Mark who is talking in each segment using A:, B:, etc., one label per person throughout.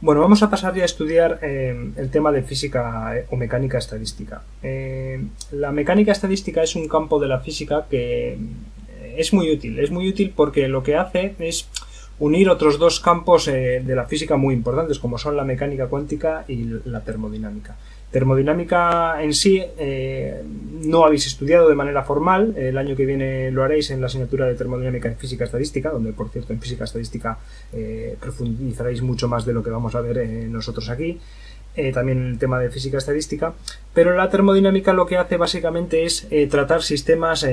A: Bueno, vamos a pasar ya a estudiar el tema de física o mecánica estadística. La mecánica estadística es un campo de la física que es muy útil porque lo que hace es unir otros dos campos de la física muy importantes, como son la mecánica cuántica y la termodinámica. Termodinámica en sí no habéis estudiado de manera formal. El año que viene lo haréis en la asignatura de termodinámica en física estadística, donde por cierto en física estadística profundizaréis mucho más de lo que vamos a ver nosotros aquí. También el tema de física estadística, pero la termodinámica lo que hace básicamente es tratar sistemas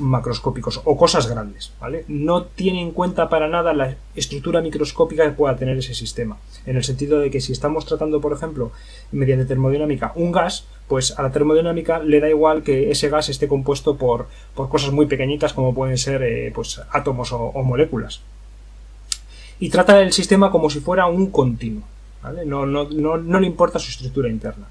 A: macroscópicos o cosas grandes, ¿vale? No tiene en cuenta para nada la estructura microscópica que pueda tener ese sistema, en el sentido de que si estamos tratando, por ejemplo, mediante termodinámica un gas, pues a la termodinámica le da igual que ese gas esté compuesto por cosas muy pequeñitas como pueden ser pues átomos o moléculas, y trata el sistema como si fuera un continuo, ¿vale? No le importa su estructura interna.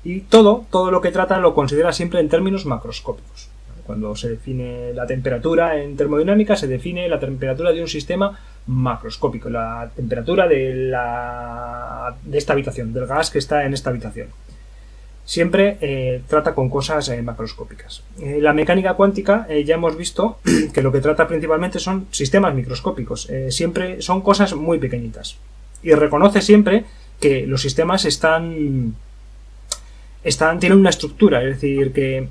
A: Y todo lo que trata lo considera siempre en términos macroscópicos. Cuando se define la temperatura en termodinámica, se define la temperatura de un sistema macroscópico, la temperatura de esta habitación, del gas que está en esta habitación. Siempre trata con cosas macroscópicas. La mecánica cuántica ya hemos visto que lo que trata principalmente son sistemas microscópicos. Siempre son cosas muy pequeñitas. Y reconoce siempre que los sistemas tienen una estructura, es decir, que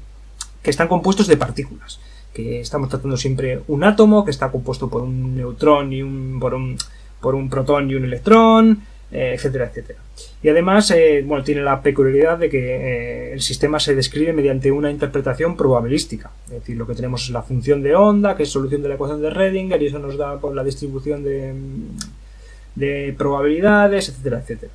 A: están compuestos de partículas, que estamos tratando siempre un átomo que está compuesto por un neutrón y por un protón y un electrón, etcétera, etcétera. Y además, tiene la peculiaridad de que el sistema se describe mediante una interpretación probabilística, es decir, lo que tenemos es la función de onda, que es solución de la ecuación de Redinger, y eso nos da la distribución de probabilidades, etcétera, etcétera.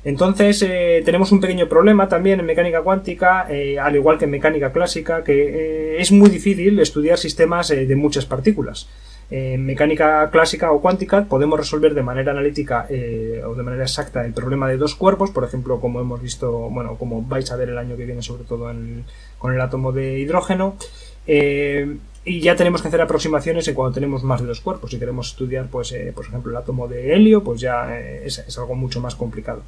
A: Entonces tenemos un pequeño problema también en mecánica cuántica, al igual que en mecánica clásica, que es muy difícil estudiar sistemas de muchas partículas. En mecánica clásica o cuántica podemos resolver de manera analítica o de manera exacta el problema de dos cuerpos, por ejemplo, como hemos visto, como vais a ver el año que viene, sobre todo con el átomo de hidrógeno. Y ya tenemos que hacer aproximaciones en cuando tenemos más de dos cuerpos. Si queremos estudiar, por ejemplo, el átomo de helio, pues ya es algo mucho más complicado.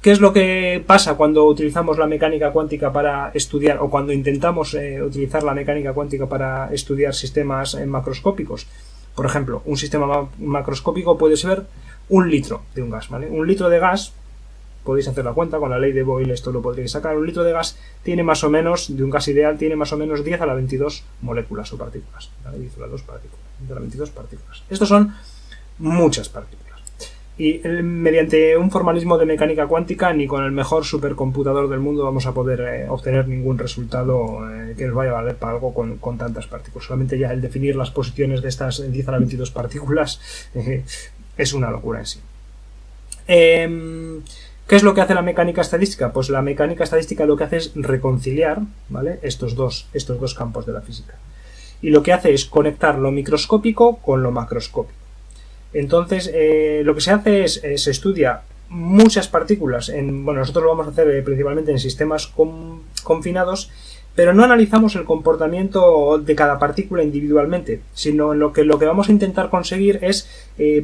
A: ¿Qué es lo que pasa cuando utilizamos la mecánica cuántica para estudiar, o cuando intentamos utilizar la mecánica cuántica para estudiar sistemas macroscópicos? Por ejemplo, un sistema macroscópico puede ser 1 litro de un gas, ¿vale? 1 litro de gas, podéis hacer la cuenta, con la ley de Boyle esto lo podréis sacar. 1 litro de gas tiene más o menos, de un gas ideal, tiene más o menos 10 a la 22 moléculas o partículas, ¿vale? 10 a la 2 partículas, 10 a la 22 partículas. Estos son muchas partículas. Y mediante un formalismo de mecánica cuántica, ni con el mejor supercomputador del mundo vamos a poder obtener ningún resultado que nos vaya a valer para algo con tantas partículas. Solamente ya el definir las posiciones de estas 10 a la 22 partículas es una locura en sí. ¿Qué es lo que hace la mecánica estadística? Pues la mecánica estadística lo que hace es reconciliar, ¿vale?, estos dos campos de la física. Y lo que hace es conectar lo microscópico con lo macroscópico. Entonces, lo que se hace es se estudia muchas partículas. Nosotros lo vamos a hacer principalmente en sistemas confinados, pero no analizamos el comportamiento de cada partícula individualmente, sino lo que vamos a intentar conseguir es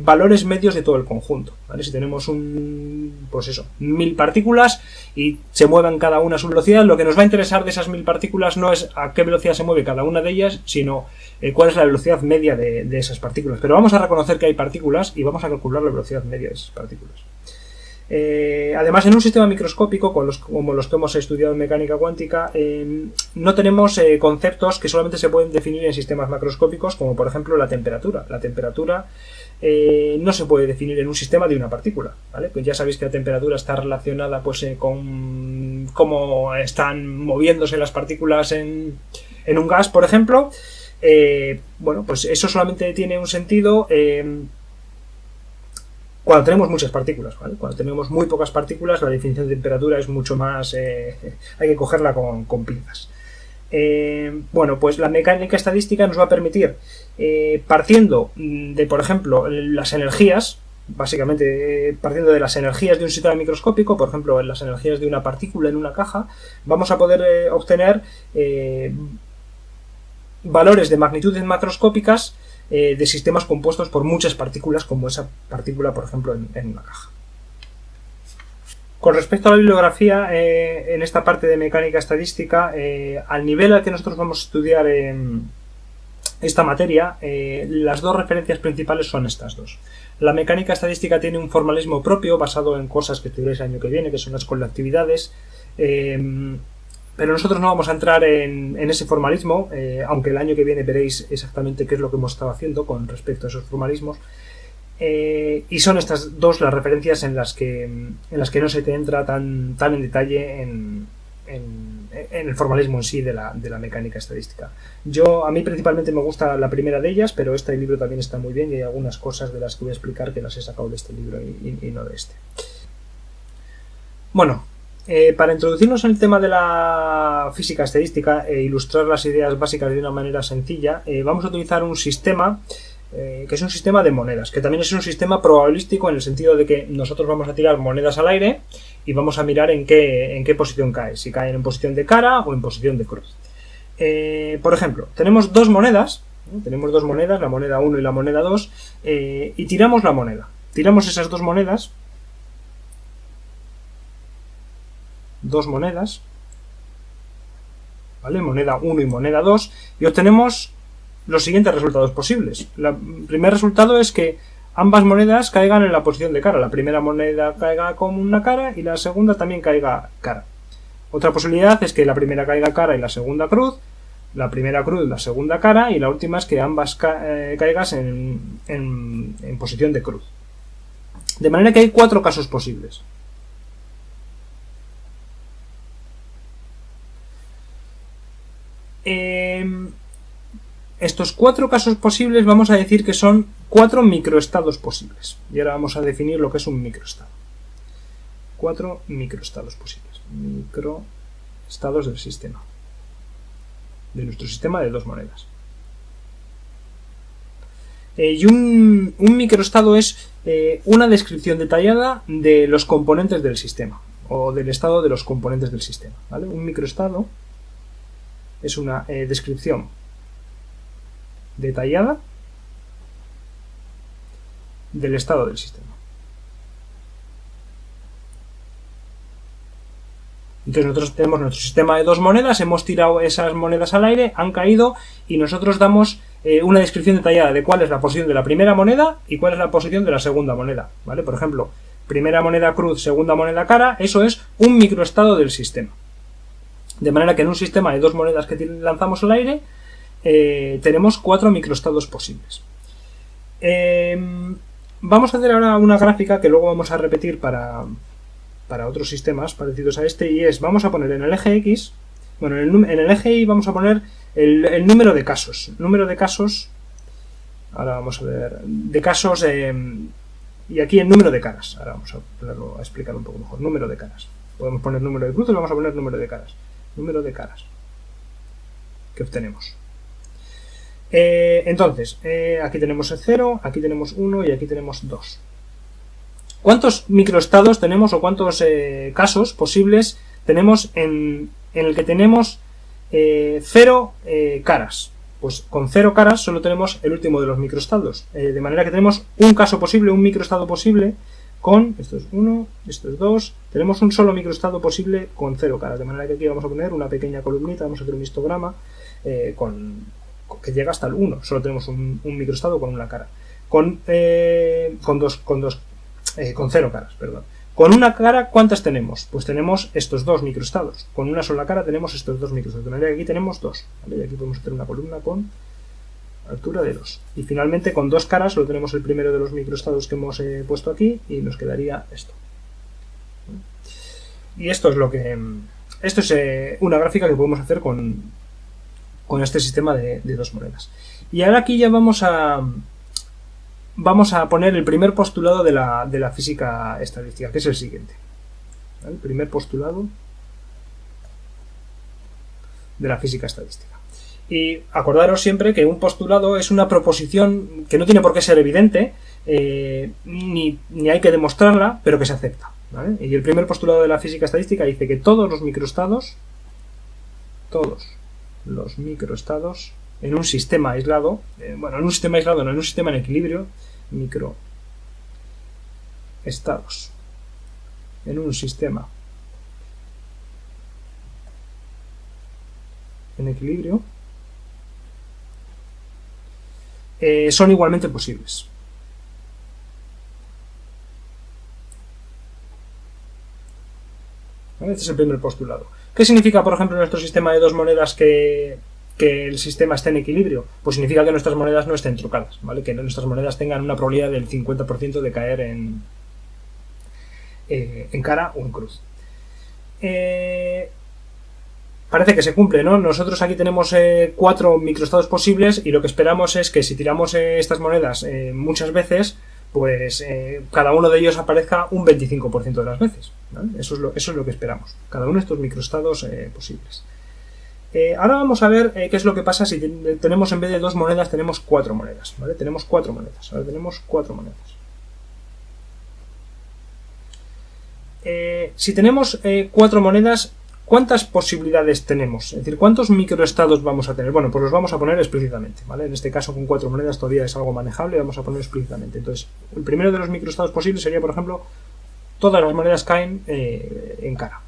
A: valores medios de todo el conjunto, ¿vale? Si tenemos 1000 partículas y se mueven cada una a su velocidad, lo que nos va a interesar de esas 1000 partículas no es a qué velocidad se mueve cada una de ellas, sino cuál es la velocidad media de esas partículas. Pero vamos a reconocer que hay partículas y vamos a calcular la velocidad media de esas partículas. Además, en un sistema microscópico como los que hemos estudiado en mecánica cuántica, no tenemos conceptos que solamente se pueden definir en sistemas macroscópicos, como por ejemplo la temperatura. La temperatura no se puede definir en un sistema de una partícula, ¿vale? Pues ya sabéis que la temperatura está relacionada con cómo están moviéndose las partículas en un gas, por ejemplo. Pues eso solamente tiene un sentido cuando tenemos muchas partículas, ¿vale? Cuando tenemos muy pocas partículas, la definición de temperatura es mucho más... hay que cogerla con pinzas. Pues la mecánica estadística nos va a permitir, partiendo de, por ejemplo, las energías, básicamente partiendo de las energías de un sistema microscópico, por ejemplo, las energías de una partícula en una caja, vamos a poder obtener valores de magnitudes macroscópicas de sistemas compuestos por muchas partículas, como esa partícula, por ejemplo, en una caja. Con respecto a la bibliografía, en esta parte de mecánica estadística, al nivel al que nosotros vamos a estudiar esta materia, las dos referencias principales son estas dos. La mecánica estadística tiene un formalismo propio basado en cosas que estudiáis el año que viene, que son las colectividades, pero nosotros no vamos a entrar en ese formalismo, aunque el año que viene veréis exactamente qué es lo que hemos estado haciendo con respecto a esos formalismos. Y son estas dos las referencias en las que no se te entra tan en detalle en el formalismo en sí de la mecánica estadística. A mí principalmente me gusta la primera de ellas, pero este libro también está muy bien y hay algunas cosas de las que voy a explicar que las he sacado de este libro y no de este. Bueno, para introducirnos en el tema de la física estadística e ilustrar las ideas básicas de una manera sencilla, vamos a utilizar un sistema que es un sistema de monedas, que también es un sistema probabilístico en el sentido de que nosotros vamos a tirar monedas al aire y vamos a mirar en qué posición cae, si caen en posición de cara o en posición de cruz. Por ejemplo, tenemos dos monedas, la moneda 1 y la moneda 2, y tiramos la moneda. Tiramos esas dos monedas, ¿vale? Moneda 1 y moneda 2, y obtenemos los siguientes resultados posibles. El primer resultado es que ambas monedas caigan en la posición de cara. La primera moneda caiga con una cara y la segunda también caiga cara. Otra posibilidad es que la primera caiga cara y la segunda cruz, la primera cruz, la segunda cara, y la última es que ambas caigas en posición de cruz. De manera que hay 4 casos posibles. Estos 4 casos posibles vamos a decir que son 4 microestados posibles. Y ahora vamos a definir lo que es un microestado. 4 microestados posibles. Microestados del sistema. De nuestro sistema de dos monedas. Y un microestado es una descripción detallada de los componentes del sistema. O del estado de los componentes del sistema, ¿vale? Un microestado es una descripción detallada del estado del sistema. Entonces nosotros tenemos nuestro sistema de dos monedas, hemos tirado esas monedas al aire, han caído y nosotros damos una descripción detallada de cuál es la posición de la primera moneda y cuál es la posición de la segunda moneda, ¿vale? Por ejemplo, primera moneda cruz, segunda moneda cara, eso es un microestado del sistema. De manera que en un sistema de dos monedas que lanzamos al aire tenemos 4 microestados posibles. Vamos a hacer ahora una gráfica que luego vamos a repetir para otros sistemas parecidos a este, y es, vamos a poner en el eje X, bueno, en el eje Y vamos a poner el número de casos. Ahora vamos a ver, de casos, y aquí el número de caras. Ahora vamos a ponerlo a explicar un poco mejor. Número de caras. Podemos poner número de cruces, vamos a poner número de caras. Número de caras que obtenemos. Entonces, aquí tenemos el 0, aquí tenemos 1 y aquí tenemos 2. ¿Cuántos microestados tenemos o cuántos casos posibles tenemos en el que tenemos 0 caras? Pues con 0 caras solo tenemos el último de los microestados. De manera que tenemos un caso posible, un microestado posible con, esto es 1, esto es 2, tenemos un solo microestado posible con 0 caras. De manera que aquí vamos a poner una pequeña columnita, vamos a hacer un histograma que llega hasta el 1. Solo tenemos un microestado con una cara. Con 0 caras, perdón. Con una cara, ¿cuántas tenemos? Pues tenemos estos 2 microestados. Con una sola cara tenemos estos 2 microestados. De manera que aquí tenemos 2. ¿Vale? Y aquí podemos hacer una columna con altura de 2. Y finalmente con 2 caras solo tenemos el primero de los microestados que hemos puesto aquí y nos quedaría esto. Y esto es esto es una gráfica que podemos hacer con este sistema de dos monedas. Y ahora aquí ya vamos a poner el primer postulado de la física estadística, que es el siguiente. ¿Vale? El primer postulado de la física estadística. Y acordaros siempre que un postulado es una proposición que no tiene por qué ser evidente, ni hay que demostrarla, pero que se acepta, ¿vale? Y el primer postulado de la física estadística dice que todos los microestados en un sistema aislado, en un sistema en equilibrio, microestados en un sistema en equilibrio son igualmente posibles. ¿Vale? Este es el primer postulado. ¿Qué significa, por ejemplo, en nuestro sistema de dos monedas que el sistema esté en equilibrio? Pues significa que nuestras monedas no estén trucadas, ¿vale? Que nuestras monedas tengan una probabilidad del 50% de caer en cara o en cruz. Parece que se cumple, ¿no? Nosotros aquí tenemos 4 microestados posibles y lo que esperamos es que si tiramos estas monedas muchas veces, pues cada uno de ellos aparezca un 25% de las veces, ¿vale? Eso es lo que esperamos, cada uno de estos microestados posibles. Ahora vamos a ver qué es lo que pasa si tenemos, en vez de 2 monedas, tenemos 4 monedas, ¿vale? Tenemos 4 monedas, ahora tenemos 4 monedas. Si tenemos 4 monedas, ¿cuántas posibilidades tenemos? Es decir, ¿cuántos microestados vamos a tener? Bueno, pues los vamos a poner explícitamente, ¿vale? En este caso con 4 monedas todavía es algo manejable, vamos a poner explícitamente. Entonces, el primero de los microestados posibles sería, por ejemplo, todas las monedas caen en cara.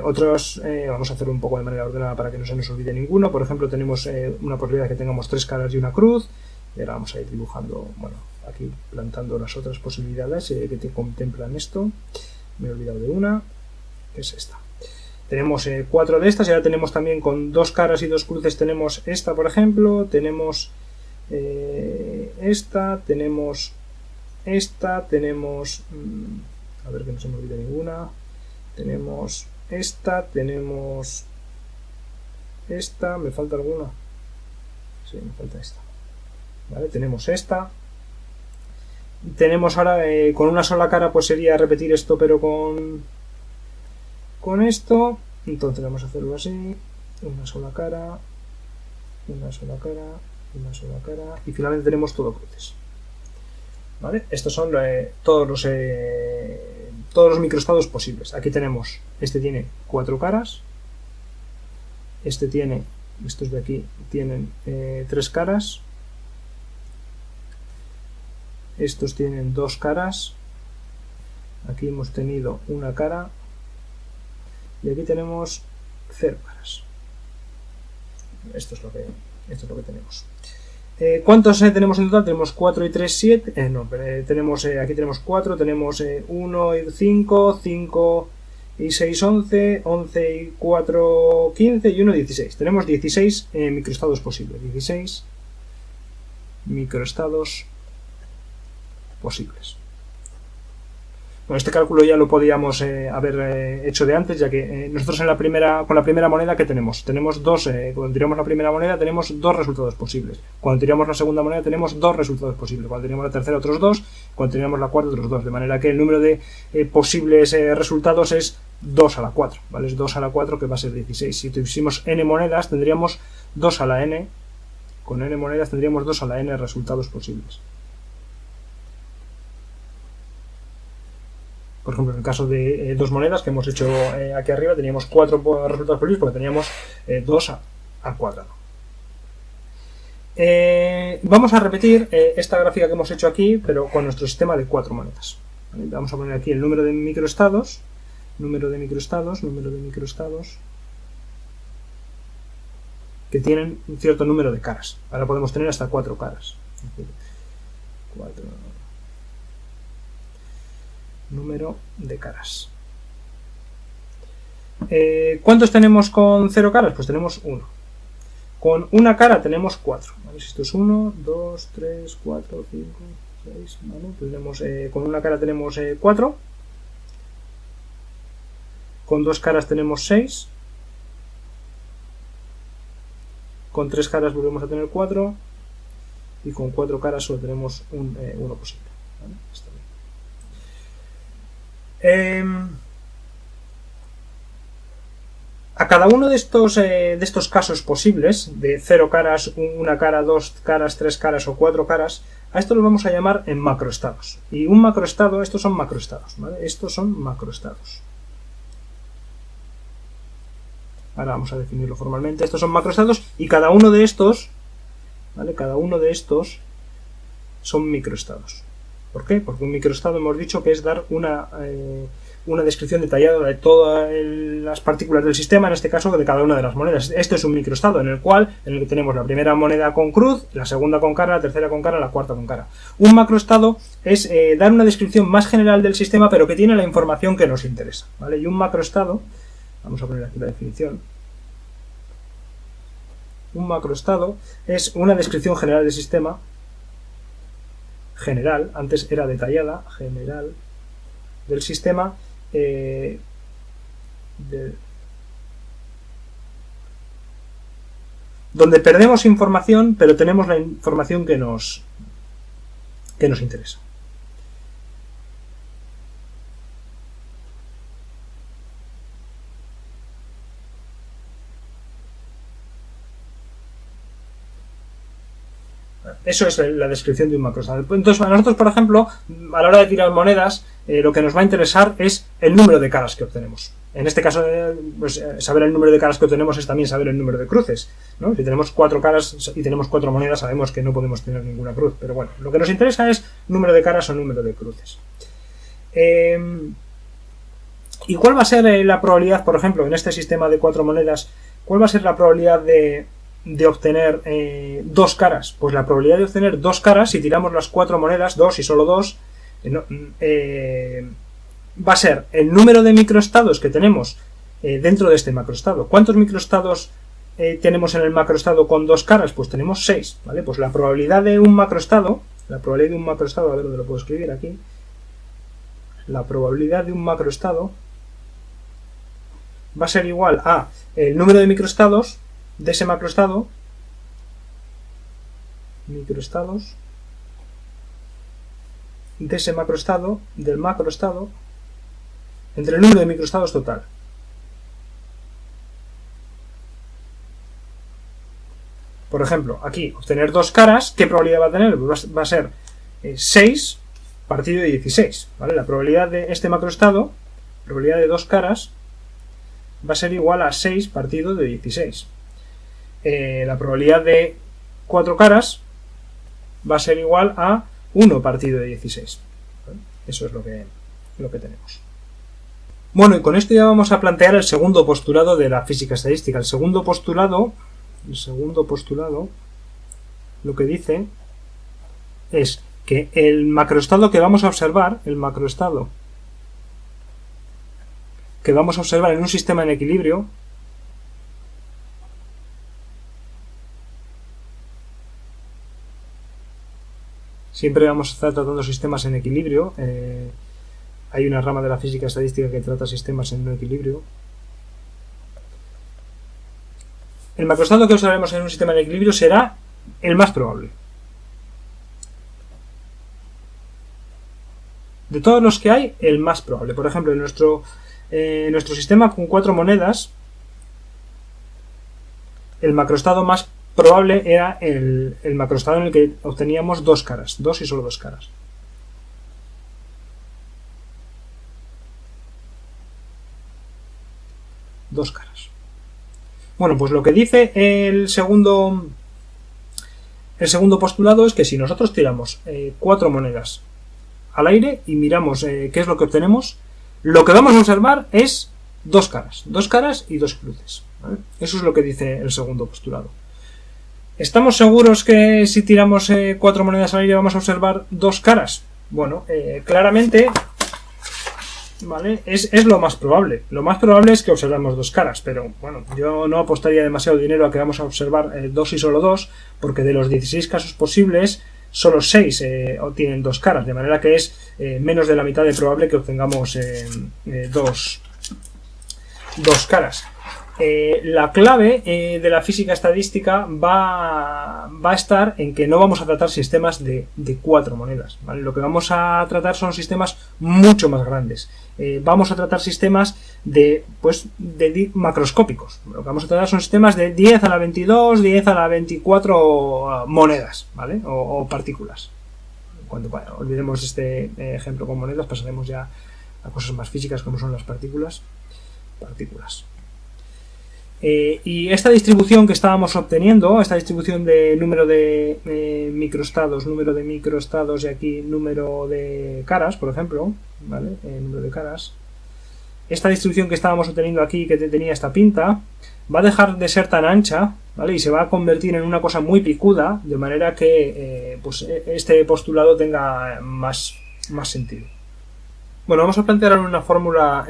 A: Otros, vamos a hacerlo un poco de manera ordenada para que no se nos olvide ninguno. Por ejemplo, tenemos una posibilidad de que tengamos 3 caras y una cruz. Y ahora vamos a ir dibujando, bueno, aquí plantando las otras posibilidades que te contemplan esto. Me he olvidado de una, que es esta. Tenemos 4 de estas y ahora tenemos también con 2 caras y 2 cruces, tenemos esta, por ejemplo, tenemos esta, tenemos esta, tenemos, a ver que no se me olvide ninguna, tenemos esta, tenemos esta, ¿me falta alguna? Sí, me falta esta. ¿Vale? Tenemos esta. Tenemos ahora con una sola cara, pues sería repetir esto, pero con esto. Entonces vamos a hacerlo así: una sola cara, una sola cara, una sola cara, y finalmente tenemos todo cruces. ¿Vale? Estos son todos los microestados posibles. Aquí tenemos, este tiene 4 caras, este tiene, estos de aquí tienen 3 caras. Estos tienen 2 caras. Aquí hemos tenido una cara. Y aquí tenemos 0 caras. Esto es lo que tenemos. ¿Cuántos tenemos en total? Tenemos 4 y 3, 7. Aquí tenemos 4. Tenemos 1 y 5. 5 y 6, 11. 11 y 4, 15. Y 1, 16. Tenemos 16 microestados posibles. 16 microestados posibles. Bueno, este cálculo ya lo podíamos haber hecho de antes, ya que nosotros con la primera moneda, ¿qué tenemos? Tenemos cuando tiramos la primera moneda tenemos 2 resultados posibles. Cuando tiramos la segunda moneda tenemos 2 resultados posibles. Cuando tiramos la tercera otros 2. Cuando tiramos la cuarta otros 2. De manera que el número de posibles resultados es 2 a la 4. ¿Vale? Es 2 a la 4, que va a ser 16. Si tuviésemos n monedas tendríamos 2 a la n. Con n monedas tendríamos 2 a la n resultados posibles. Por ejemplo, en el caso de 2 monedas que hemos hecho aquí arriba, teníamos 4 resultados posibles porque teníamos 2 al cuadrado. Vamos a repetir esta gráfica que hemos hecho aquí, pero con nuestro sistema de 4 monedas. ¿Vale? Vamos a poner aquí el número de microestados, que tienen un cierto número de caras. Ahora podemos tener hasta 4 caras. 4. Número de caras. ¿Cuántos tenemos con 0 caras? Pues tenemos 1. Con una cara tenemos 4. ¿Vale? Esto es 1, 2, 3, 4, 5, 6. ¿Vale? Tenemos, con una cara tenemos 4. Con 2 caras tenemos 6. Con 3 caras volvemos a tener 4. Y con 4 caras solo tenemos uno posible. ¿Vale? Está bien. A cada uno de estos casos posibles, de 0 caras, 1 cara, 2 caras, 3 caras o 4 caras, a esto lo vamos a llamar en macroestados. Y un macroestado, estos son macroestados, ¿vale? Estos son macroestados. Ahora vamos a definirlo formalmente. Estos son macroestados y cada uno de estos, ¿vale? Cada uno de estos son microestados. ¿Por qué? Porque un microestado hemos dicho que es dar una una descripción detallada de todas las partículas del sistema, en este caso de cada una de las monedas. Esto es un microestado en el que tenemos la primera moneda con cruz, la segunda con cara, la tercera con cara, la cuarta con cara. Un macroestado es dar una descripción más general del sistema, pero que tiene la información que nos interesa, ¿vale? Y un macroestado, vamos a poner aquí la definición. Un macroestado es una descripción general del sistema, general, antes era detallada, general del sistema, donde perdemos información, pero tenemos la información que nos interesa. Eso es la descripción de un macroestado. Entonces, a nosotros, por ejemplo, a la hora de tirar monedas, lo que nos va a interesar es el número de caras que obtenemos. En este caso, pues, saber el número de caras que obtenemos es también saber el número de cruces, ¿no? Si tenemos 4 caras y tenemos 4 monedas, sabemos que no podemos tener ninguna cruz. Pero bueno, lo que nos interesa es número de caras o número de cruces. ¿Y cuál va a ser la probabilidad, por ejemplo, en este sistema de 4 monedas, cuál va a ser la probabilidad de obtener 2 caras? Pues la probabilidad de obtener 2 caras, si tiramos las 4 monedas, 2 y solo 2, va a ser el número de microestados que tenemos dentro de este macroestado. ¿Cuántos microestados tenemos en el macroestado con 2 caras? Pues tenemos 6, ¿vale? Pues la probabilidad de un macroestado, a ver dónde lo puedo escribir aquí, la probabilidad de un macroestado va a ser igual a el número de microestados de ese macroestado, del macroestado, entre el número de microestados total. Por ejemplo, aquí, obtener 2 caras, ¿qué probabilidad va a tener? Pues va a ser 6 partido de 16, ¿vale? La probabilidad de este macroestado, probabilidad de 2 caras, va a ser igual a 6 partido de 16. La probabilidad de 4 caras va a ser igual a 1 partido de 16. ¿Vale? Eso es lo que tenemos. Bueno, y con esto ya vamos a plantear el segundo postulado de la física estadística. El segundo postulado lo que dice es que el macroestado que vamos a observar, en un sistema en equilibrio, siempre vamos a estar tratando sistemas en equilibrio. Hay una rama de la física estadística que trata sistemas en no equilibrio. El macroestado que observaremos en un sistema en equilibrio será el más probable. De todos los que hay, el más probable. Por ejemplo, en nuestro sistema con 4 monedas, el macroestado más probable era el macroestado en el que obteníamos 2 caras, 2 y solo 2 caras. Dos caras. Bueno, pues lo que dice el segundo postulado es que si nosotros tiramos 4 monedas al aire y miramos qué es lo que obtenemos, lo que vamos a observar es 2 caras y 2 cruces, ¿vale? Eso es lo que dice el segundo postulado. ¿Estamos seguros que si tiramos 4 monedas al aire vamos a observar 2 caras? Bueno, claramente, ¿vale? Es lo más probable. Lo más probable es que observemos 2 caras, pero bueno, yo no apostaría demasiado dinero a que vamos a observar 2 y solo 2, porque de los 16 casos posibles, solo 6 tienen 2 caras, de manera que es menos de la mitad de probable que obtengamos 2 caras. La clave de la física estadística va a estar en que no vamos a tratar sistemas de 4 monedas, ¿vale? Lo que vamos a tratar son sistemas mucho más grandes. Vamos a tratar sistemas de macroscópicos. Lo que vamos a tratar son sistemas de 10 a la 22, 10 a la 24 monedas, ¿vale? O partículas. Cuando olvidemos este ejemplo con monedas, pasaremos ya a cosas más físicas como son las partículas. Y esta distribución que estábamos obteniendo, esta distribución de número de microestados y aquí número de caras, por ejemplo, ¿vale? Número de caras, esta distribución que estábamos obteniendo aquí, que tenía esta pinta, va a dejar de ser tan ancha, ¿vale? Y se va a convertir en una cosa muy picuda, de manera que pues este postulado tenga más sentido. Bueno, vamos a plantear ahora una fórmula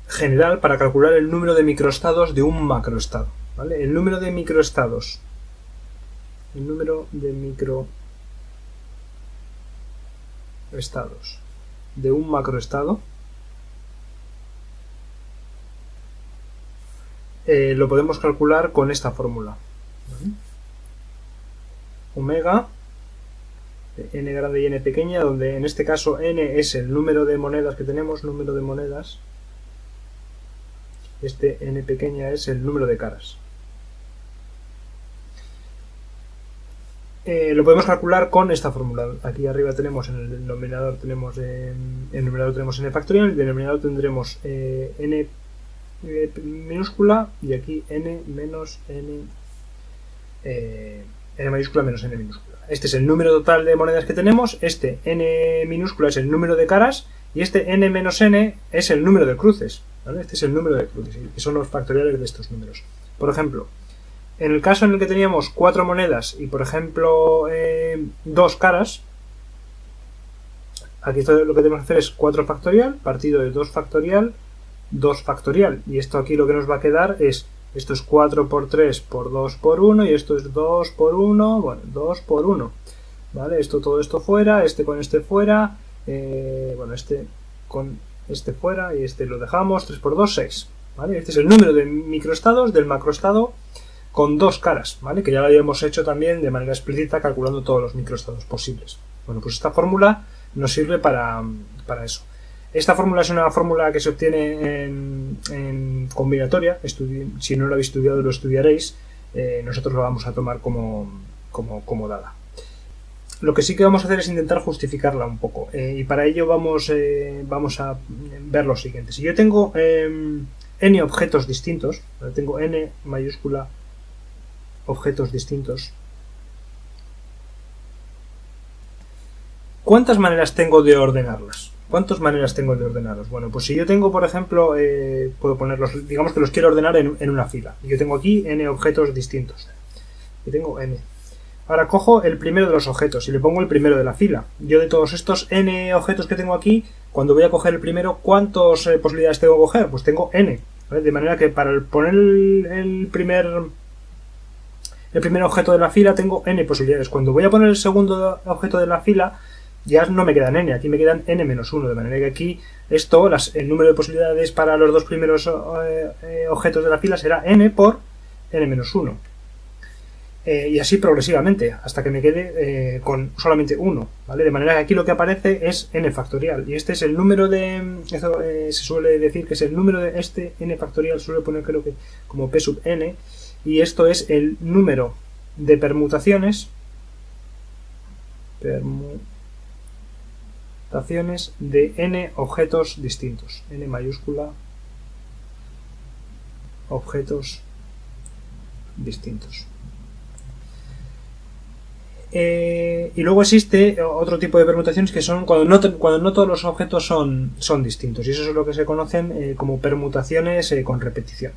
A: general para calcular el número de microestados de un macroestado, ¿vale? El número de microestados de un macroestado lo podemos calcular con esta fórmula, ¿vale? Omega de n grande y n pequeña, donde en este caso n es el número de monedas que tenemos, este n pequeña es el número de caras. Lo podemos calcular con esta fórmula. Aquí arriba tenemos en el denominador tenemos n factorial, en el denominador tendremos n minúscula y aquí n menos n mayúscula menos n minúscula. Este es el número total de monedas que tenemos, este n minúscula es el número de caras y este n menos n es el número de cruces, ¿vale? Este es el número de cruces, que son los factoriales de estos números. Por ejemplo, en el caso en el que teníamos 4 monedas y por ejemplo 2 caras, aquí lo que tenemos que hacer es 4 factorial partido de 2 factorial, 2 factorial, y esto aquí lo que nos va a quedar es, esto es 4 por 3 por 2 por 1 y esto es 2 por 1, bueno, 2 por 1, ¿vale? Todo esto fuera, este con este fuera, bueno, este con este fuera y este lo dejamos, 3 por 2, 6, ¿vale? Este es el número de microestados del macroestado con 2 caras, ¿vale? Que ya lo habíamos hecho también de manera explícita calculando todos los microestados posibles. Bueno, pues esta fórmula nos sirve para eso. Esta fórmula es una fórmula que se obtiene en combinatoria. Si no lo habéis estudiado, lo estudiaréis. Nosotros lo vamos a tomar como dada. Lo que sí que vamos a hacer es intentar justificarla un poco. Y para ello vamos a ver lo siguiente. Si yo tengo n objetos distintos, tengo n mayúscula objetos distintos, ¿cuántas maneras tengo de ordenarlas? Bueno, pues si yo tengo, por ejemplo, puedo ponerlos, digamos que los quiero ordenar en una fila. Yo tengo aquí n objetos distintos. Yo tengo n. Ahora cojo el primero de los objetos y le pongo el primero de la fila. Yo de todos estos n objetos que tengo aquí, cuando voy a coger el primero, ¿cuántas posibilidades tengo que coger? Pues tengo n, ¿vale? De manera que para poner el primer objeto de la fila tengo n posibilidades. Cuando voy a poner el segundo objeto de la fila, ya no me quedan n, aquí me quedan n menos 1, de manera que aquí el número de posibilidades para los dos primeros objetos de la fila será n por n menos 1. Y así progresivamente, hasta que me quede con solamente 1, ¿vale? De manera que aquí lo que aparece es n factorial, y este es el número de... Eso se suele decir que es el número de este n factorial, suele poner creo que como p sub n, y esto es el número de permutaciones de n objetos distintos, n mayúscula objetos distintos. Y luego existe otro tipo de permutaciones que son cuando no todos los objetos son distintos, y eso es lo que se conocen como permutaciones con repetición.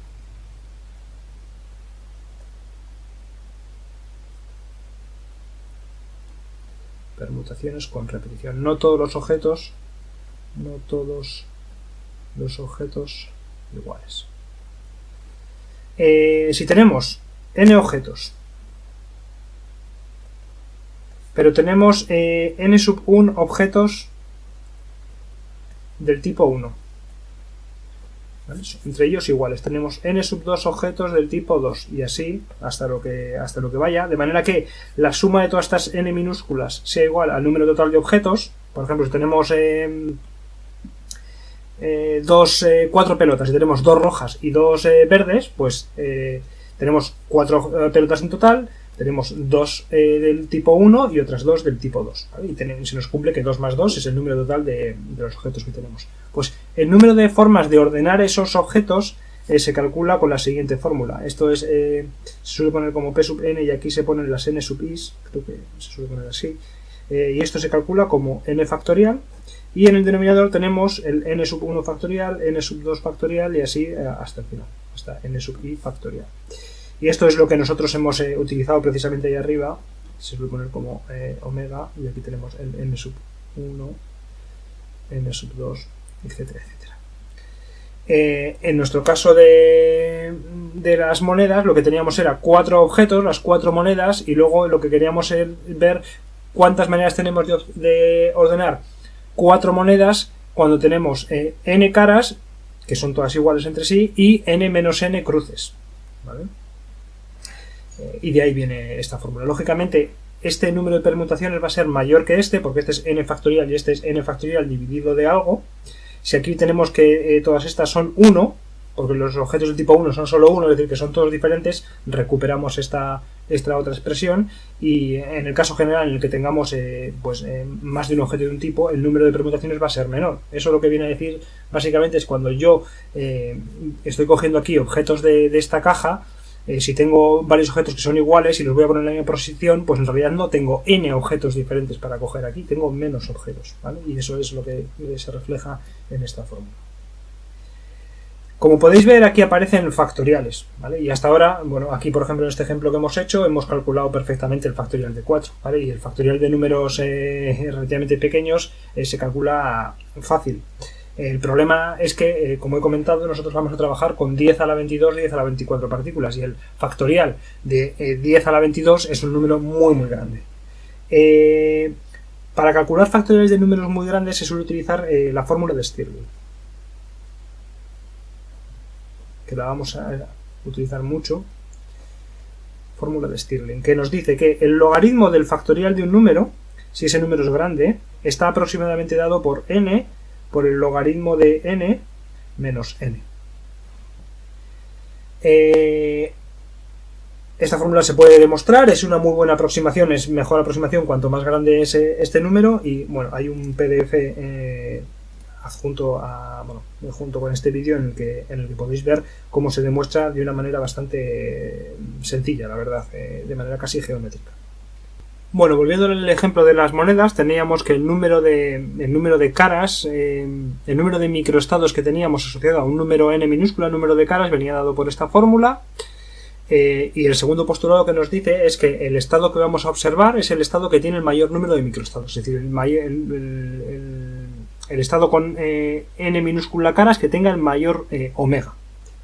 A: Permutaciones con repetición. No todos los objetos iguales. Si tenemos n objetos, pero tenemos n sub 1 objetos del tipo 1, ¿vale? Entre ellos iguales, tenemos n sub 2 objetos del tipo 2 y así hasta lo que vaya, de manera que la suma de todas estas n minúsculas sea igual al número total de objetos. Por ejemplo, si tenemos 4 pelotas y tenemos 2 rojas y 2 verdes, pues tenemos 4 pelotas en total, tenemos 2 del tipo 1 y otras 2 del tipo 2, ¿vale? Y se nos cumple que 2 más 2 es el número total de los objetos que tenemos. Pues el número de formas de ordenar esos objetos se calcula con la siguiente fórmula. Esto es se suele poner como p sub n y aquí se ponen las n sub i, creo que se suele poner así. Y esto se calcula como n factorial, y en el denominador tenemos el n sub 1 factorial, n sub 2 factorial y así hasta el final, hasta n sub i factorial. Y esto es lo que nosotros hemos utilizado precisamente ahí arriba. Se suele poner como omega, y aquí tenemos el n sub 1, n sub 2, etcétera, etcétera. En nuestro caso de las monedas, lo que teníamos era 4 objetos, las 4 monedas, y luego lo que queríamos es ver cuántas maneras tenemos de ordenar 4 monedas cuando tenemos n caras, que son todas iguales entre sí, y n menos n cruces, ¿vale? Y de ahí viene esta fórmula. Lógicamente, este número de permutaciones va a ser mayor que este, porque este es n factorial y este es n factorial dividido de algo. Si aquí tenemos que todas estas son 1, porque los objetos de tipo 1 son solo 1, es decir, que son todos diferentes, recuperamos esta otra expresión, y en el caso general en el que tengamos más de un objeto de un tipo, el número de permutaciones va a ser menor. Eso lo que viene a decir básicamente es cuando yo estoy cogiendo aquí objetos de esta caja. Si tengo varios objetos que son iguales y los voy a poner en la misma posición, pues en realidad no tengo n objetos diferentes para coger aquí, tengo menos objetos, ¿vale? Y eso es lo que se refleja en esta fórmula. Como podéis ver, aquí aparecen factoriales, ¿vale? Y hasta ahora, bueno, aquí por ejemplo en este ejemplo que hemos hecho, hemos calculado perfectamente el factorial de 4, ¿vale? Y el factorial de números relativamente pequeños se calcula fácil. El problema es que, como he comentado, nosotros vamos a trabajar con 10 a la 22, 10 a la 24 partículas, y el factorial de 10 a la 22 es un número muy muy grande. Para calcular factoriales de números muy grandes se suele utilizar la fórmula de Stirling, que la vamos a utilizar mucho. Fórmula de Stirling, que nos dice que el logaritmo del factorial de un número, si ese número es grande, está aproximadamente dado por n por el logaritmo de n menos n. Esta fórmula se puede demostrar, es una muy buena aproximación, es mejor aproximación cuanto más grande es este número, y bueno, hay un PDF adjunto junto con este vídeo en el que podéis ver cómo se demuestra de una manera bastante sencilla, la verdad, de manera casi geométrica. Bueno, volviendo al ejemplo de las monedas, teníamos que el número de caras, el número de microestados que teníamos asociado a un número n minúscula, número de caras, venía dado por esta fórmula. Y el segundo postulado que nos dice es que el estado que vamos a observar es el estado que tiene el mayor número de microestados, es decir, el estado con n minúscula caras que tenga el mayor omega.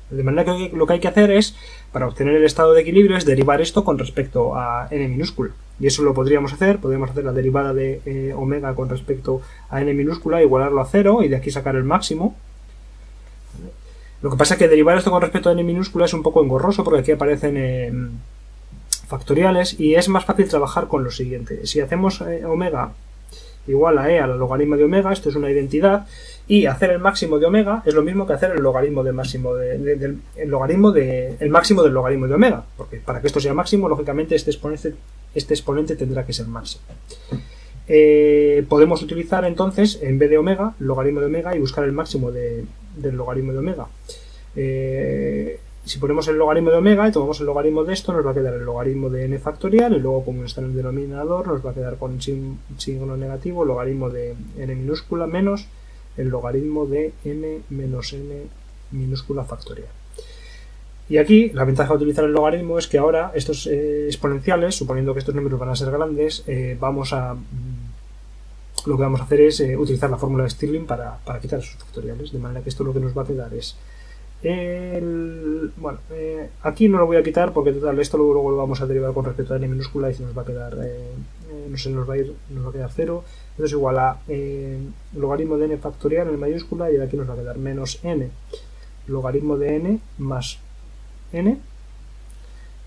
A: De manera que lo que hay que hacer es, para obtener el estado de equilibrio, es derivar esto con respecto a n minúscula. Y eso lo podríamos hacer la derivada de omega con respecto a n minúscula, igualarlo a 0 y de aquí sacar el máximo. Lo que pasa es que derivar esto con respecto a n minúscula es un poco engorroso, porque aquí aparecen factoriales, y es más fácil trabajar con lo siguiente. Si hacemos omega igual a al logaritmo de omega, esto es una identidad, y hacer el máximo de omega es lo mismo que hacer el logaritmo del máximo el máximo del logaritmo de omega, porque para que esto sea máximo, lógicamente este exponente tendrá que ser máximo. Podemos utilizar entonces, en vez de omega, el logaritmo de omega y buscar el máximo del logaritmo de omega. Si ponemos el logaritmo de omega y tomamos el logaritmo de esto, nos va a quedar el logaritmo de n factorial, y luego, como está en el denominador, nos va a quedar con signo negativo el logaritmo de n minúscula menos el logaritmo de n menos n minúscula factorial. Y aquí la ventaja de utilizar el logaritmo es que ahora estos exponenciales, suponiendo que estos números van a ser grandes, lo que vamos a hacer es utilizar la fórmula de Stirling para quitar esos factoriales, de manera que esto lo que nos va a quedar es aquí no lo voy a quitar porque total, esto luego lo vamos a derivar con respecto a n minúscula y se nos va a quedar nos va a quedar 0. Esto es igual a logaritmo de n factorial en mayúscula, y de aquí nos va a quedar menos n logaritmo de n más n,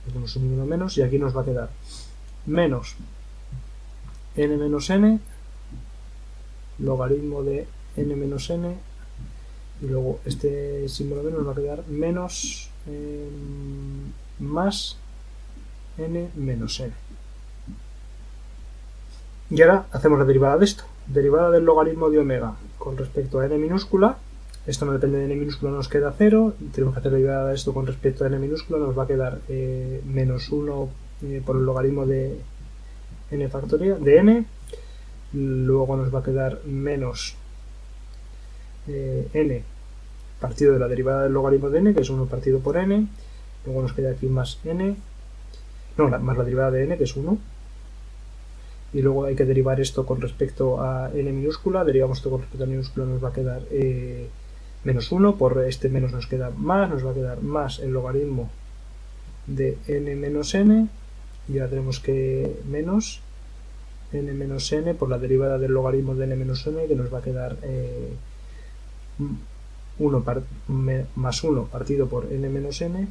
A: tenemos un número menos, y aquí nos va a quedar menos n menos n logaritmo de n menos n, y luego este símbolo menos nos va a quedar menos más n menos n. Y ahora hacemos la derivada de esto, derivada del logaritmo de omega con respecto a n minúscula. Esto no depende de n minúscula, nos queda 0, tenemos que hacer la derivada de esto con respecto a n minúscula, nos va a quedar menos 1 por el logaritmo de n factorial de n, luego nos va a quedar menos n partido de la derivada del logaritmo de n, que es 1 partido por n, luego nos queda aquí más n, más la derivada de n, que es 1, y luego hay que derivar esto con respecto a n minúscula, derivamos esto con respecto a n minúscula, nos va a quedar menos 1, por este menos nos queda más, nos va a quedar más el logaritmo de n menos n, y ahora tenemos que menos n menos n por la derivada del logaritmo de n menos n, que nos va a quedar 1 más 1 partido por n menos n,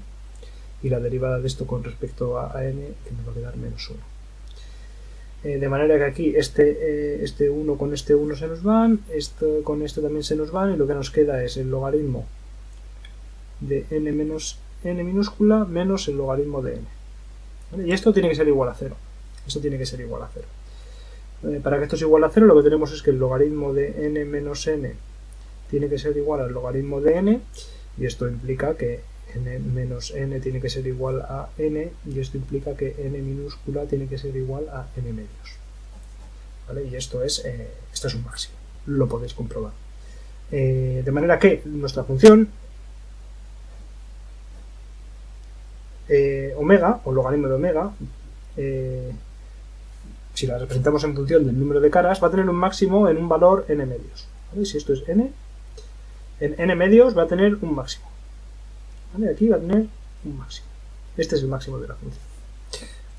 A: y la derivada de esto con respecto a n, que nos va a quedar menos 1. De manera que aquí este 1 con este 1 se nos van, esto con esto también se nos van, y lo que nos queda es el logaritmo de n menos n minúscula menos el logaritmo de n. ¿Vale? Y esto tiene que ser igual a 0. Esto tiene que ser igual a 0. Para que esto sea igual a 0, lo que tenemos es que el logaritmo de n menos n tiene que ser igual al logaritmo de n, y esto implica que n menos n tiene que ser igual a n, y esto implica que n minúscula tiene que ser igual a n medios. ¿Vale? Y esto es un máximo, lo podéis comprobar. De manera que nuestra función omega, o logaritmo de omega, si la representamos en función del número de caras, va a tener un máximo en un valor n medios. ¿Vale? Si esto es n, en n medios va a tener un máximo. ¿Vale? Aquí va a tener un máximo. Este es el máximo de la función.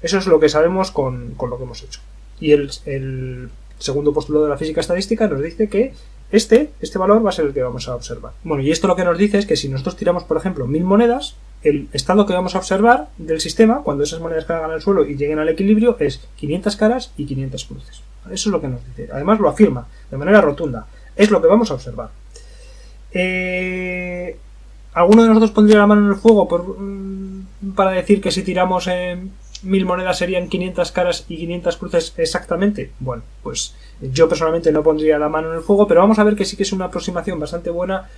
A: Eso es lo que sabemos con lo que hemos hecho. Y el segundo postulado de la física estadística nos dice que este valor va a ser el que vamos a observar. Bueno, y esto lo que nos dice es que si nosotros tiramos, por ejemplo, 1000 monedas, el estado que vamos a observar del sistema, cuando esas monedas caigan al suelo y lleguen al equilibrio, es 500 caras y 500 cruces. Eso es lo que nos dice. Además lo afirma de manera rotunda. Es lo que vamos a observar. ¿Alguno de nosotros pondría la mano en el fuego para decir que si tiramos 1000 monedas serían 500 caras y 500 cruces exactamente? Bueno, pues yo personalmente no pondría la mano en el fuego, pero vamos a ver que sí que es una aproximación bastante buena,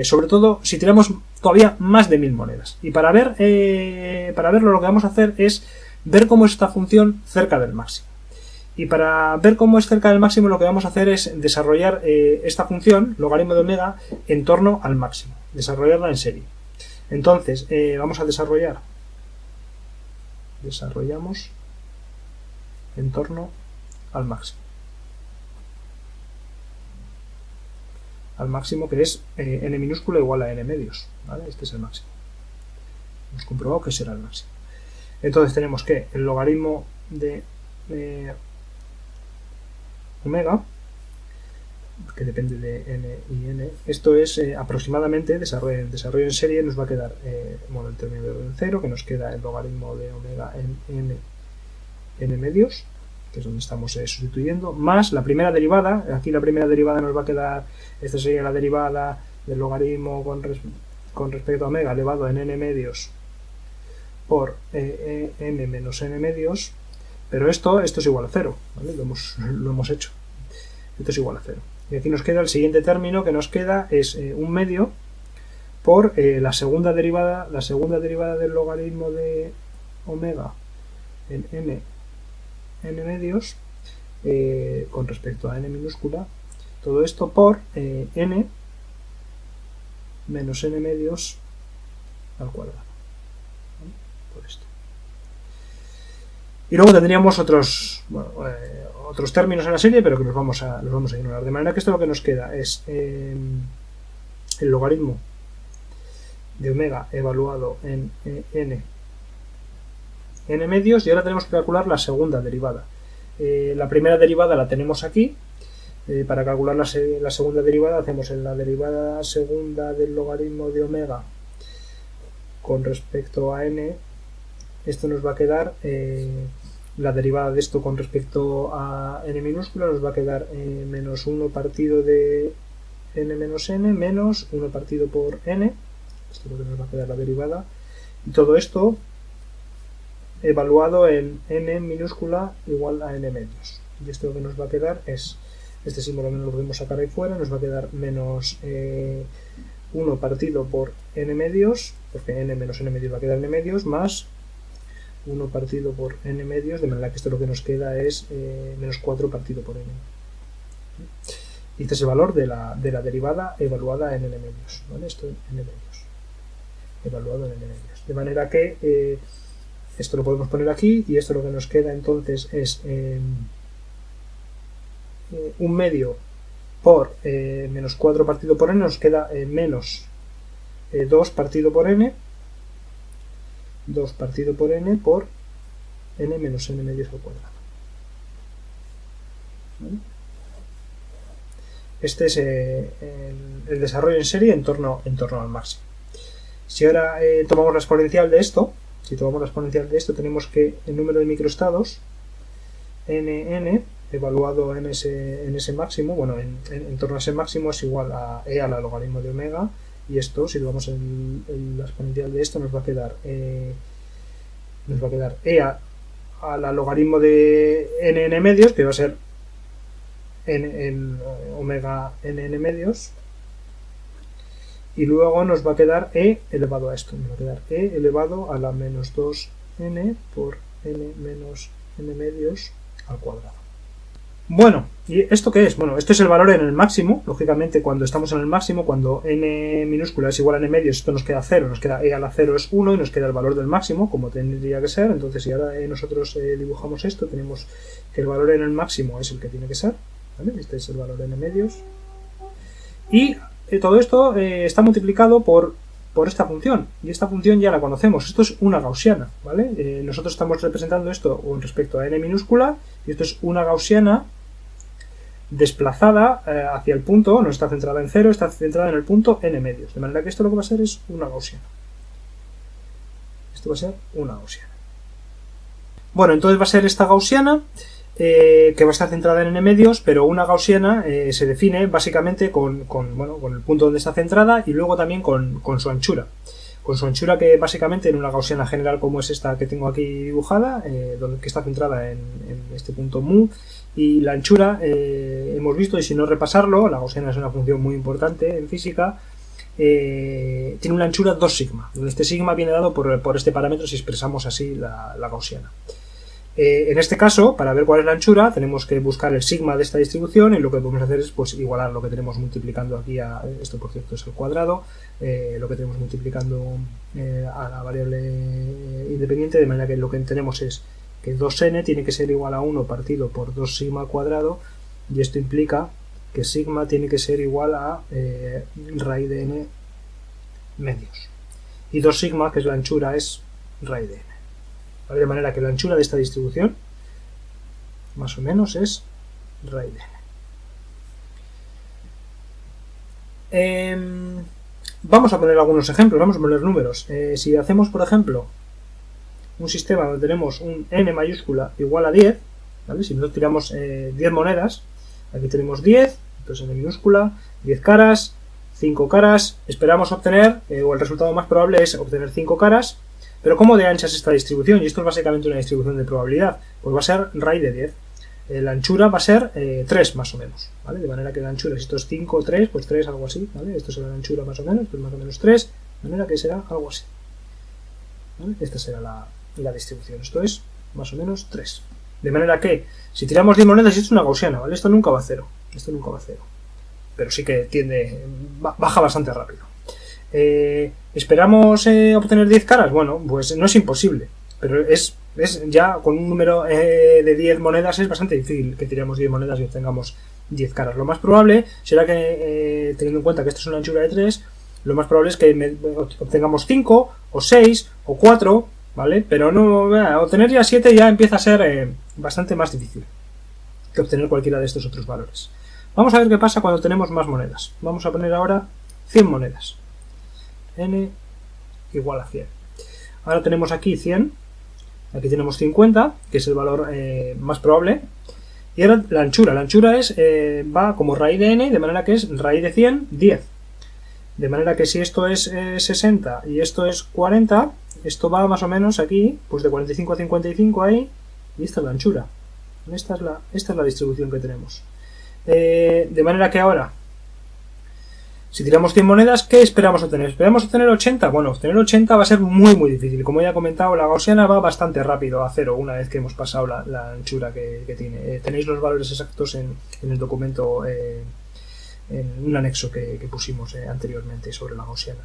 A: sobre todo si tiramos todavía más de 1000 monedas. Y para verlo lo que vamos a hacer es ver cómo es esta función cerca del máximo. Y para ver cómo es cerca del máximo, lo que vamos a hacer es desarrollar esta función, logaritmo de omega, en torno al máximo. Desarrollarla en serie. Entonces, vamos a desarrollamos en torno al máximo. Al máximo, que es n minúscula igual a n medios. ¿Vale? Este es el máximo. Hemos comprobado que será el máximo. Entonces tenemos que el logaritmo de omega, que depende de n y n, esto es aproximadamente desarrollo en serie, nos va a quedar el término de orden 0, que nos queda el logaritmo de omega en n medios, que es donde estamos sustituyendo, más la primera derivada. Aquí la primera derivada nos va a quedar, esta sería la derivada del logaritmo con respecto a omega elevado en n medios por n menos n medios. Pero esto es igual a 0, ¿vale? Lo hemos hecho. Esto es igual a 0. Y aquí nos queda el siguiente término que nos queda es un medio por la segunda derivada del logaritmo de omega en n medios con respecto a n minúscula. Todo esto por n menos n medios al cuadrado. ¿Vale? Por esto. Y luego tendríamos otros términos en la serie, pero que los vamos a ignorar. De manera que esto lo que nos queda es el logaritmo de omega evaluado en n medios, y ahora tenemos que calcular la segunda derivada. La primera derivada la tenemos aquí. Para calcular la segunda derivada hacemos en la derivada segunda del logaritmo de omega con respecto a n. Esto nos va a quedar, la derivada de esto con respecto a n minúscula nos va a quedar menos 1 partido de n menos n menos 1 partido por n. Esto es lo que nos va a quedar la derivada. Y todo esto evaluado en n minúscula igual a n medios. Y esto lo que nos va a quedar es, este símbolo no lo podemos sacar ahí fuera, nos va a quedar menos 1 partido por n medios, porque n menos n medios va a quedar n medios, más 1 partido por n medios, de manera que esto lo que nos queda es menos 4 partido por n. Y este es el valor de la derivada evaluada en n medios, ¿vale? Esto en n medios, evaluado en n medios. De manera que esto lo podemos poner aquí, y esto lo que nos queda entonces es 1 medio por menos 4 partido por n, nos queda menos 2 partido por n, 2 partido por n por n menos n medios al cuadrado. ¿Vale? Este es el desarrollo en serie en torno al máximo. Si ahora tomamos la exponencial de esto, tenemos que el número de microestados nn evaluado en ese máximo, bueno, en torno a ese máximo, es igual a e al logaritmo de omega, y esto, si tomamos la exponencial de esto, nos va a quedar e al logaritmo de nn medios, que va a ser en omega nn medios, y luego nos va a quedar e elevado a esto, nos va a quedar e elevado a la menos 2n por n menos n medios al cuadrado. Bueno, ¿y esto qué es? Bueno, esto es el valor en el máximo. Lógicamente, cuando estamos en el máximo, cuando n minúscula es igual a n medios, esto nos queda 0, nos queda e a la 0 es 1 y nos queda el valor del máximo, como tendría que ser. Entonces, si ahora nosotros dibujamos esto, tenemos que el valor en el máximo es el que tiene que ser, ¿vale? Este es el valor de n medios. Y todo esto está multiplicado por esta función, y esta función ya la conocemos. Esto es una gaussiana, ¿vale? Nosotros estamos representando esto con respecto a n minúscula, y esto es una gaussiana desplazada hacia el punto, no está centrada en 0, está centrada en el punto n medios, de manera que esto lo que va a ser es una gaussiana. Esto va a ser una gaussiana. Bueno, entonces va a ser esta gaussiana que va a estar centrada en n medios, pero una gaussiana se define básicamente con el punto donde está centrada, y luego también con su anchura. Con su anchura, que básicamente en una gaussiana general como es esta que tengo aquí dibujada, que está centrada en este punto mu, y la anchura, hemos visto, y si no repasarlo, la gaussiana es una función muy importante en física, tiene una anchura 2 sigma, donde este sigma viene dado por este parámetro si expresamos así la gaussiana. En este caso, para ver cuál es la anchura, tenemos que buscar el sigma de esta distribución, y lo que podemos hacer es pues igualar lo que tenemos multiplicando aquí a esto, por cierto, es el cuadrado, lo que tenemos multiplicando a la variable independiente, de manera que lo que tenemos es que 2n tiene que ser igual a 1 partido por 2 sigma al cuadrado, y esto implica que sigma tiene que ser igual a raíz de n medios, y 2 sigma, que es la anchura, es raíz de n. ¿Vale? De manera que la anchura de esta distribución más o menos es raíz de n. Vamos a poner algunos ejemplos, vamos a poner números. Si hacemos, por ejemplo, un sistema donde tenemos un n mayúscula igual a 10, ¿vale? Si nosotros tiramos 10 monedas, aquí tenemos 10, entonces n minúscula, 10 caras, 5 caras, esperamos obtener, o el resultado más probable es obtener 5 caras. Pero ¿cómo de ancha es esta distribución? Y esto es básicamente una distribución de probabilidad. Pues va a ser raíz de 10. La anchura va a ser 3 más o menos, ¿vale? De manera que la anchura, si esto es 5 o 3, pues 3, algo así, ¿vale? Esto será la anchura más o menos, esto es más o menos 3, de manera que será algo así, ¿vale? Esta será la distribución, esto es más o menos 3. De manera que, si tiramos 10 monedas, esto es una gaussiana, ¿vale? Esto nunca va a 0, pero sí que baja bastante rápido. ¿Esperamos obtener 10 caras? Bueno, pues no es imposible, pero es ya con un número de 10 monedas es bastante difícil que tiremos 10 monedas y obtengamos 10 caras. Lo más probable será que, teniendo en cuenta que esto es una anchura de 3, lo más probable es que obtengamos 5 o 6 o 4, ¿vale? Pero no, obtener ya 7 ya empieza a ser bastante más difícil que obtener cualquiera de estos otros valores. Vamos a ver qué pasa cuando tenemos más monedas. Vamos a poner ahora 100 monedas. N igual a 100. Ahora tenemos aquí 100, aquí tenemos 50, que es el valor más probable, y ahora la anchura va como raíz de n, de manera que es raíz de 100, 10. De manera que si esto es 60 y esto es 40, esto va más o menos aquí, pues de 45 a 55 ahí, y esta es la anchura. Esta es la distribución que tenemos. De manera que ahora, si tiramos 100 monedas, ¿qué esperamos obtener? ¿Esperamos obtener 80? Bueno, obtener 80 va a ser muy difícil. Como ya he comentado, la gaussiana va bastante rápido a 0 una vez que hemos pasado la anchura que tiene. Tenéis los valores exactos en el documento en un anexo que pusimos anteriormente sobre la gaussiana.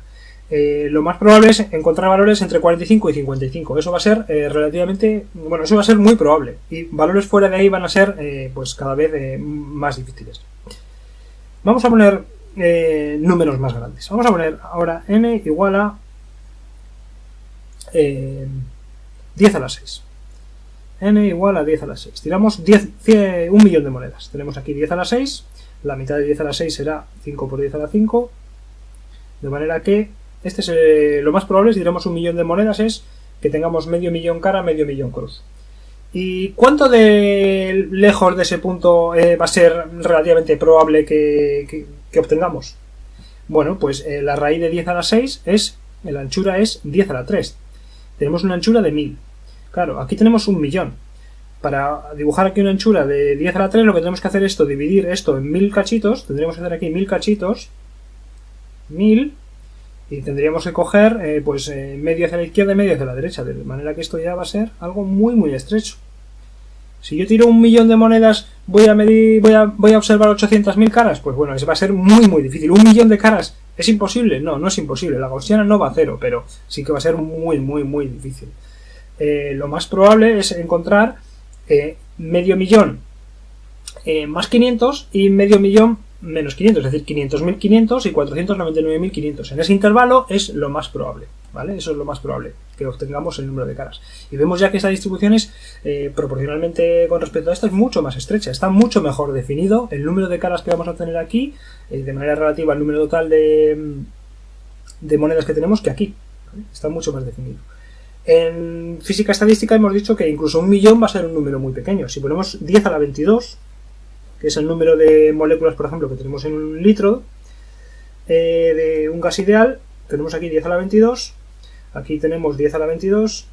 A: Lo más probable es encontrar valores entre 45 y 55. Eso va a ser relativamente... Bueno, eso va a ser muy probable. Y valores fuera de ahí van a ser pues cada vez más difíciles. Vamos a poner números más grandes. Vamos a poner ahora n igual a 10 a la 6. N igual a 10 a la 6. Tiramos 1 millón de monedas. Tenemos aquí 10 a la 6. La mitad de 10 a la 6 será 5 por 10 a la 5. De manera que este es lo más probable, si tiramos 1 millón de monedas, es que tengamos medio millón cara, medio millón cruz. ¿Y cuánto de lejos de ese punto va a ser relativamente probable que obtengamos? Bueno, pues la raíz de 10 a la 6 la anchura es 10 a la 3. Tenemos una anchura de 1000. Claro, aquí tenemos 1 millón. Para dibujar aquí una anchura de 10 a la 3, lo que tenemos que hacer es dividir esto en 1000 cachitos. Tendríamos que hacer aquí 1000 cachitos. 1000. Y tendríamos que coger medio hacia la izquierda y medio hacia la derecha, de manera que esto ya va a ser algo muy muy estrecho. Si yo tiro 1 millón de monedas, voy a observar 800.000 caras, pues bueno, eso va a ser muy muy difícil. 1 millón de caras, ¿es imposible? No, no es imposible. La gaussiana no va a cero, pero sí que va a ser muy muy muy difícil. Lo más probable es encontrar medio millón más 500 y medio millón menos 500, es decir, 500.500 y 499.500. En ese intervalo es lo más probable, ¿vale? Eso es lo más probable, que obtengamos el número de caras. Y vemos ya que esta distribución es, proporcionalmente con respecto a esta, es mucho más estrecha, está mucho mejor definido el número de caras que vamos a obtener aquí, de manera relativa al número total de monedas que tenemos, que aquí, ¿vale? Está mucho más definido. En física estadística hemos dicho que incluso 1 millón va a ser un número muy pequeño. Si ponemos 10 a la 22, que es el número de moléculas, por ejemplo, que tenemos en un litro de un gas ideal, tenemos aquí 10 a la 22, aquí tenemos 10 a la 22,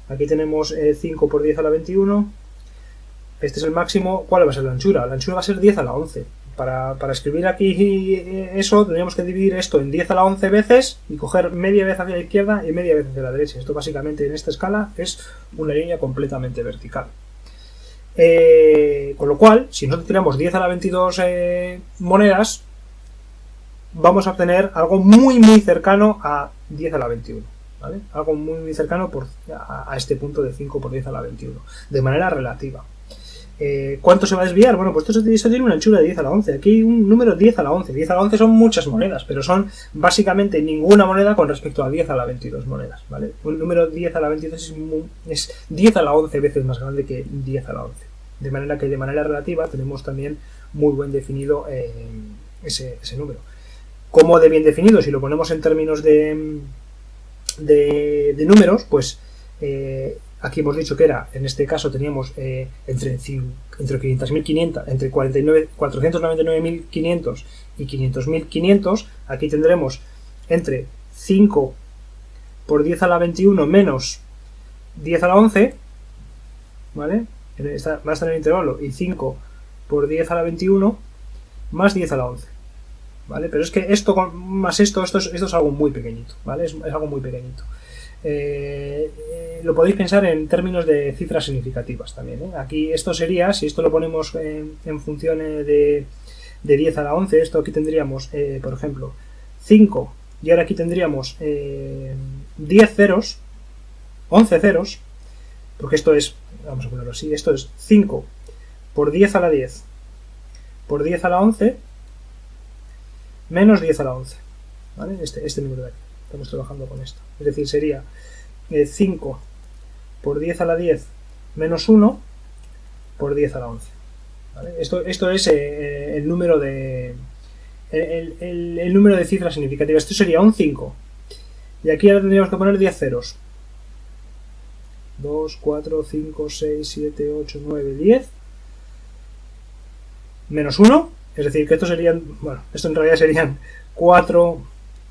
A: aquí tenemos 5 por 10 a la 21, este es el máximo. ¿Cuál va a ser la anchura? La anchura va a ser 10 a la 11. Para escribir aquí eso, tendríamos que dividir esto en 10 a la 11 veces y coger media vez hacia la izquierda y media vez hacia la derecha. Esto básicamente en esta escala es una línea completamente vertical. Con lo cual, si nosotros tiramos 10 a la 22 monedas, vamos a obtener algo muy muy cercano a 10 a la 21, ¿vale? Algo muy muy cercano a este punto de 5 por 10 a la 21, de manera relativa. ¿Cuánto se va a desviar? Bueno, pues esto tiene una anchura de 10 a la 11. Aquí hay un número 10 a la 11. 10 a la 11 son muchas monedas, pero son básicamente ninguna moneda con respecto a 10 a la 22 monedas, ¿vale? Un número 10 a la 22 es 10 a la 11 veces más grande que 10 a la 11. De manera que de manera relativa tenemos también muy bien definido ese número. ¿Cómo de bien definido? Si lo ponemos en términos de números, pues aquí hemos dicho que era, en este caso teníamos entre 500.500, entre 499.500 y 500.500. Aquí tendremos entre 5 por 10 a la 21 menos 10 a la 11, ¿vale? Va a estar en el intervalo, y 5 por 10 a la 21 más 10 a la 11, ¿vale? Pero es que esto más esto es algo muy pequeñito, ¿vale? Es algo muy pequeñito. Lo podéis pensar en términos de cifras significativas también, ¿eh? Aquí esto sería, si esto lo ponemos en función de 10 a la 11, esto aquí tendríamos, por ejemplo, 5, y ahora aquí tendríamos 10 ceros, 11 ceros, porque esto es, vamos a ponerlo así, esto es 5 por 10 a la 10 por 10 a la 11 menos 10 a la 11, ¿vale? Este número de aquí, estamos trabajando con esto, es decir, sería 5 por 10 a la 10 menos 1 por 10 a la 11, ¿vale? Esto es el número de el número de cifras significativas. Esto sería un 5, y aquí ahora tendríamos que poner 10 ceros. 2, 4, 5, 6, 7, 8, 9, 10 menos 1, es decir, que estos serían, bueno, esto en realidad serían 4,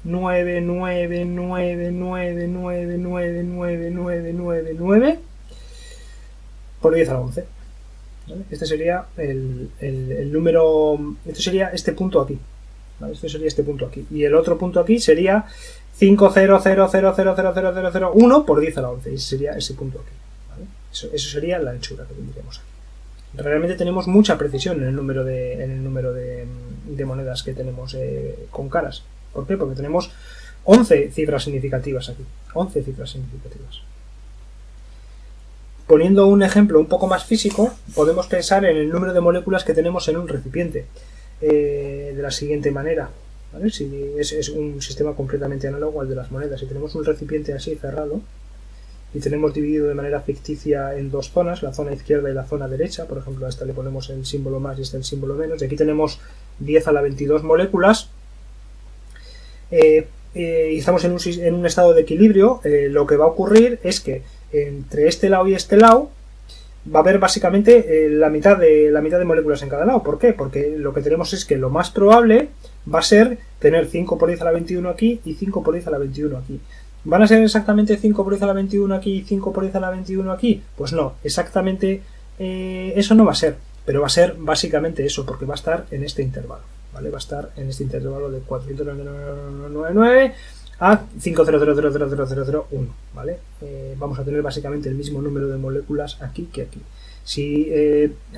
A: 9, 9, 9, 9, 9, 9, 9, 9, 9, 9 por 10 a la 11, ¿vale? Este sería el número, este sería este punto aquí, ¿vale? Este sería este punto aquí, y el otro punto aquí sería 5, 0, 0, 0, 0, 0, 0, 0, 0, 1 por 10 a la 11, y ese sería ese punto aquí, ¿vale? Eso sería la anchura que tendríamos aquí. Realmente tenemos mucha precisión en el número de de monedas que tenemos con caras. ¿Por qué? Porque tenemos 11 cifras significativas aquí. 11 cifras significativas. Poniendo un ejemplo un poco más físico, podemos pensar en el número de moléculas que tenemos en un recipiente de la siguiente manera. ¿Vale? Si es un sistema completamente análogo al de las monedas. Si tenemos un recipiente así cerrado y tenemos dividido de manera ficticia en dos zonas, la zona izquierda y la zona derecha, por ejemplo a esta le ponemos el símbolo más y este el símbolo menos, y aquí tenemos 10 a la 22 moléculas, y estamos en un estado de equilibrio. Lo que va a ocurrir es que entre este lado y este lado va a haber básicamente la mitad de moléculas en cada lado. ¿Por qué? Porque lo que tenemos es que lo más probable va a ser tener 5 por 10 a la 21 aquí y 5 por 10 a la 21 aquí. ¿Van a ser exactamente 5 por 10 a la 21 aquí y 5 por 10 a la 21 aquí? Pues no, exactamente eso no va a ser, pero va a ser básicamente eso, porque va a estar en este intervalo, ¿vale? Va a estar en este intervalo de 499 a 500000001, ¿vale? Vamos a tener básicamente el mismo número de moléculas aquí que aquí. Si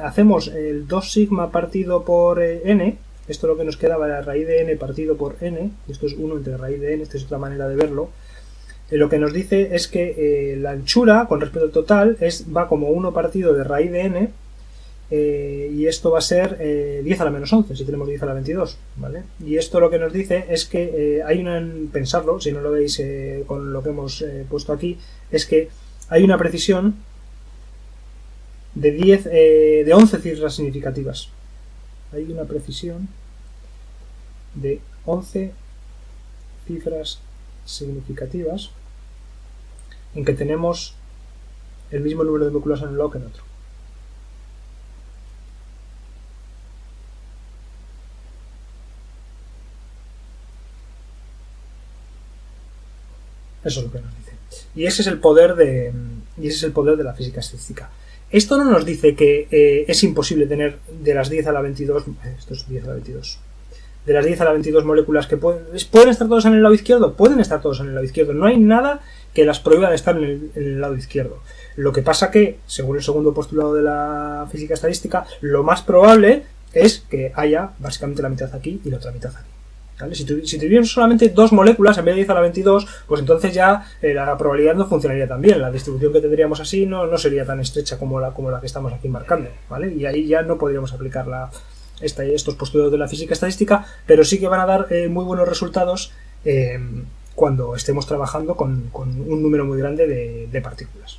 A: hacemos el 2 sigma partido por n, esto lo que nos queda va a la raíz de n partido por n, esto es 1 entre raíz de n, esta es otra manera de verlo. Lo que nos dice es que la anchura con respecto al total va como 1 partido de raíz de n, y esto va a ser 10 a la menos 11 si tenemos 10 a la 22, ¿vale? Y esto lo que nos dice es que hay pensarlo, si no lo veis con lo que hemos puesto aquí, es que hay una precisión de 11 cifras significativas. Hay una precisión de 11 cifras significativas en que tenemos el mismo número de moléculas en un lado que en otro. Eso es lo que nos dice. Y ese es el poder de la física estadística. Esto no nos dice que es imposible tener de las 10 a la 22, esto es 10 a la 22, de las 10 a la 22 moléculas que pueden estar todas en el lado izquierdo, pueden estar todas en el lado izquierdo. No hay nada que las prohíba de estar en el lado izquierdo. Lo que pasa que, según el segundo postulado de la física estadística, lo más probable es que haya básicamente la mitad aquí y la otra mitad aquí. ¿Vale? Si tuviéramos solamente dos moléculas en vez de 10 a la 22, pues entonces ya la probabilidad no funcionaría tan bien. La distribución que tendríamos así no sería tan estrecha como la que estamos aquí marcando, ¿vale? Y ahí ya no podríamos aplicar estos postulados de la física estadística, pero sí que van a dar muy buenos resultados cuando estemos trabajando con un número muy grande de partículas.